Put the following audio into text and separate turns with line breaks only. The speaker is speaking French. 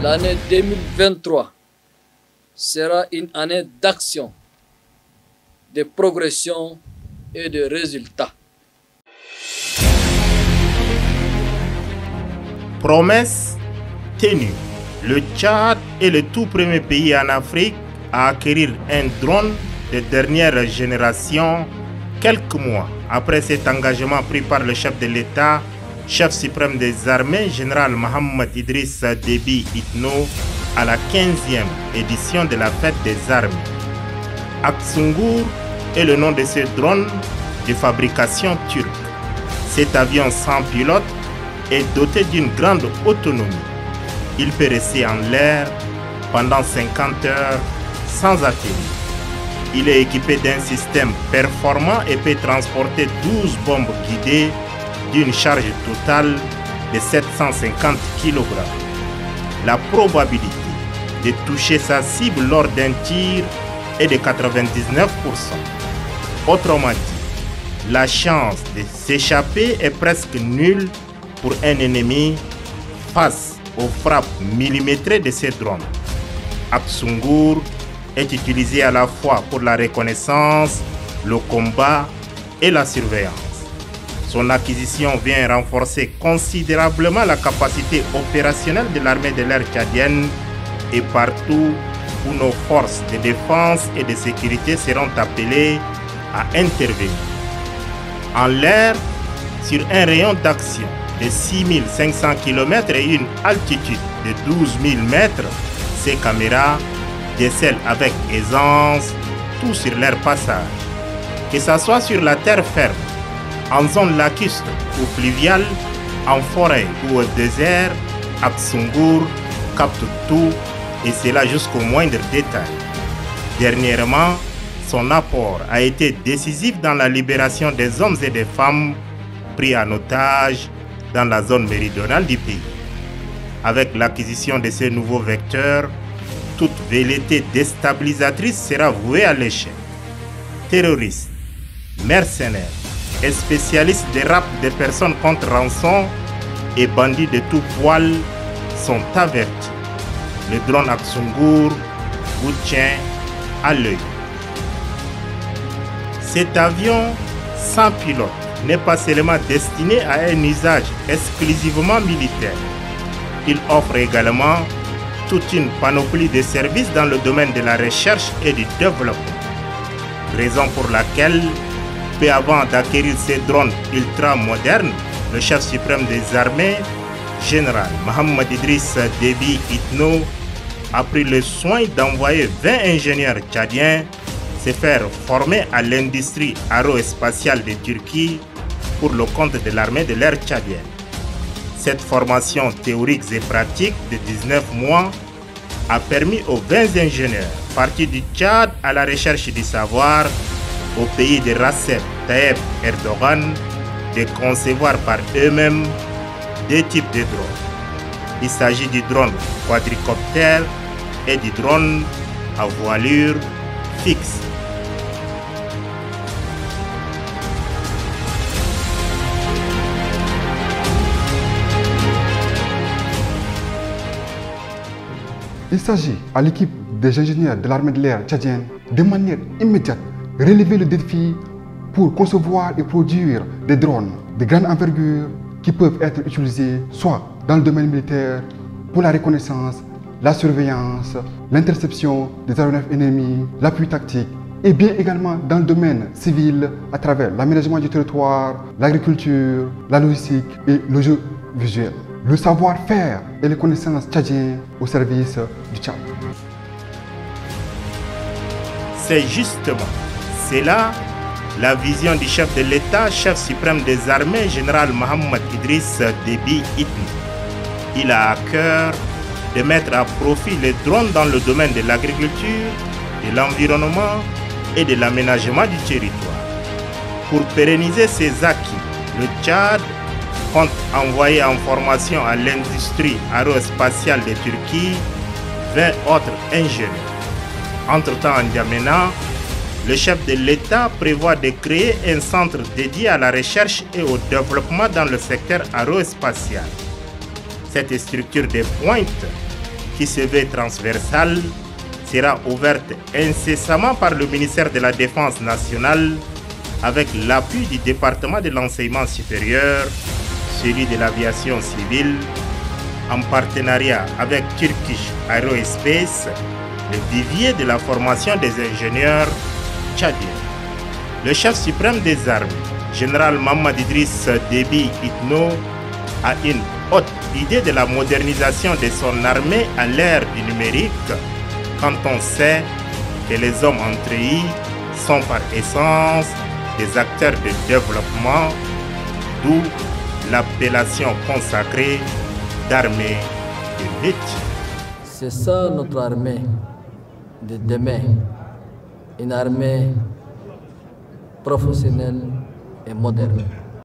L'année 2023 sera une année d'action, de progression et de résultats.
Promesse tenue. Le Tchad est le tout premier pays en Afrique à acquérir un drone de dernière génération quelques mois après cet engagement pris par le chef de l'État, chef suprême des armées, général Mohamed Idriss Déby Itno, à la 15e édition de la fête des armées. Aksungur est le nom de ce drone de fabrication turque. Cet avion sans pilote est doté d'une grande autonomie. Il peut rester en l'air pendant 50 heures sans atterrir. Il est équipé d'un système performant et peut transporter 12 bombes guidées d'une charge totale de 750 kg. La probabilité de toucher sa cible lors d'un tir est de 99%. Autrement dit, la chance de s'échapper est presque nulle pour un ennemi face aux frappes millimétrées de ces drones. Aksungur est utilisé à la fois pour la reconnaissance, le combat et la surveillance. Son acquisition vient renforcer considérablement la capacité opérationnelle de l'armée de l'air tchadienne et partout où nos forces de défense et de sécurité seront appelées à intervenir. En l'air, sur un rayon d'action de 6500 km et une altitude de 12 000 mètres, ces caméras décèlent avec aisance tout sur leur passage. Que ce soit sur la terre ferme, en zone lacustre ou fluviale, en forêt ou au désert, Aksungur capte tout et cela jusqu'au moindre détail. Dernièrement, son apport a été décisif dans la libération des hommes et des femmes pris en otage dans la zone méridionale du pays. Avec l'acquisition de ces nouveaux vecteurs, toute velléité déstabilisatrice sera vouée à l'échec. Terroristes, mercenaires et spécialistes des rapts des personnes contre rançon et bandits de tout poil sont avertis. Le drone Aksungur vous tient à l'œil. Cet avion sans pilote n'est pas seulement destiné à un usage exclusivement militaire. Il offre également toute une panoplie de services dans le domaine de la recherche et du développement. Raison pour laquelle, peu avant d'acquérir ces drones ultra modernes, le chef suprême des armées, général Mohamed Idriss Déby Itno, a pris le soin d'envoyer 20 ingénieurs tchadiens se faire former à l'industrie aérospatiale de Turquie pour le compte de l'armée de l'air tchadienne. Cette formation théorique et pratique de 19 mois a permis aux 20 ingénieurs partis du Tchad à la recherche du savoir au pays de Recep Tayyip Erdogan de concevoir par eux-mêmes deux types de drones. Il s'agit du drone quadricoptère et du drone à voilure fixe.
Il s'agit à l'équipe des ingénieurs de l'armée de l'air tchadienne de manière immédiate relever le défi pour concevoir et produire des drones de grande envergure qui peuvent être utilisés soit dans le domaine militaire pour la reconnaissance, la surveillance, l'interception des aéronefs ennemis, l'appui tactique et bien également dans le domaine civil à travers l'aménagement du territoire, l'agriculture, la logistique et le jeu visuel. Le savoir-faire et les connaissances tchadiennes au service du Tchad.
C'est justement cela la vision du chef de l'État, chef suprême des armées, général Mohamed Idriss Déby Itno. Il a à cœur de mettre à profit les drones dans le domaine de l'agriculture, de l'environnement et de l'aménagement du territoire. Pour pérenniser ces acquis, le Tchad compte envoyer en formation à l'industrie aérospatiale de Turquie 20 autres ingénieurs. Entre-temps, en N'Djamena, le chef de l'État prévoit de créer un centre dédié à la recherche et au développement dans le secteur aérospatial. Cette structure de pointe qui se veut transversale, sera ouverte incessamment par le ministère de la Défense nationale avec l'appui du département de l'enseignement supérieur, celui de l'aviation civile, en partenariat avec Turkish Aerospace, le vivier de la formation des ingénieurs tchadiens. Le chef suprême des armées, général Mamad Idriss Déby Itno, a une haute idée de la modernisation de son armée à l'ère du numérique, quand on sait que les hommes entre eux sont par essence des acteurs de développement, d'où l'appellation consacrée d'armée de lutte.
C'est ça notre armée de demain, une armée professionnelle et moderne.